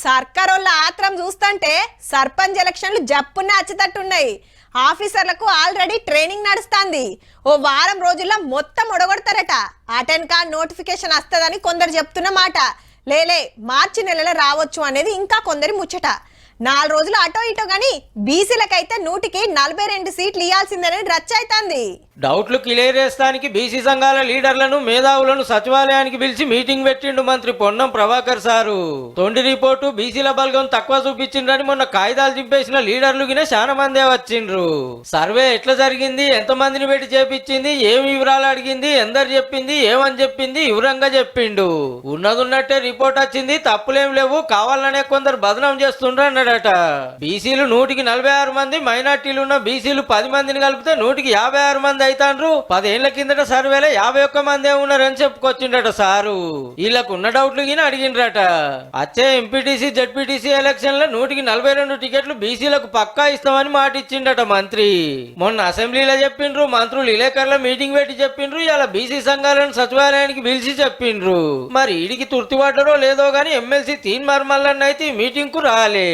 సర్కారోళ్ళ ఆత్రం చూస్తుంటే సర్పంచ్ ఎలక్షన్లు జప్పున్న అచ్చతట్టున్నాయి. ఆఫీసర్లకు ఆల్రెడీ ట్రైనింగ్ నడుస్తుంది. ఓ వారం రోజుల్లో మొత్తం ఒడగొడతారట. అటెండ్ కార్డ్ నోటిఫికేషన్ వస్తుందని కొందరు చెప్తున్న మాట. లేలే మార్చి నెలలో రావచ్చు అనేది ఇంకా కొందరి ముచ్చట. 4 రోజులు అటో ఇటో గాని బీసీలకైతే 100కి 42 సీట్లు ఇవ్వాల్సిందని రచ్చైతుంది. డౌట్లు క్లియర్ చేస్తానికి బీసీ సంఘాల లీడర్లను మేధావులను సచివాలయానికి పిలిచి మీటింగ్ పెట్టిండు మంత్రి పొన్నం ప్రభాకర్ సారు. తొండి రిపోర్టు బీసీల బలగం తక్కువ చూపించిండ్రని మొన్న కాగితాలు చింపేసిన లీడర్లు గిన చాలా మందే వచ్చిండ్రు. సర్వే ఎట్లా జరిగింది, ఎంత మందిని పెట్టి చేపించింది, ఏం వివరాలు అడిగింది, ఎందరు చెప్పింది, ఏమని చెప్పింది వివరంగా చెప్పిండు. ఉన్నదున్నట్టే రిపోర్ట్ వచ్చింది, తప్పులేం లేవు, కావాలనే కొందరు బదనం చేస్తుండ్రు అన్నాడట. బీసీలు 100కి 46 మంది, మైనార్టీలు ఉన్న బీసీలు 10 మందిని కలిపితే 100కి 56 మంది అయితాండ్రు. 10 ఏళ్ల కిందట సర్వేలో 51 మంది ఉన్నారని చెప్పుకొచ్చిండట సారు. వీళ్ళకు ఉన్న డౌట్లు గిన అడిగిండ్రట. వచ్చే ఎంపీటీసీ జెడ్పీటీసీ ఎలక్షన్ లో 100కి 42 టికెట్లు బీసీలకు పక్కా ఇస్తామని మాట ఇచ్చిండట మంత్రి. మొన్న అసెంబ్లీలో చెప్పిండ్రు, మంత్రులు విలేకరుల మీటింగ్ పెట్టి చెప్పిండ్రు, ఇలా బీసీ సంఘాలను సచివాలయానికి పిలిచి చెప్పిండ్రు. మరి ఈడికి తుర్తిపడ్డరో లేదో గాని ఎమ్మెల్సీ తీన్ మర్మల్లన్న అయితే ఈ మీటింగ్ కు రాలే.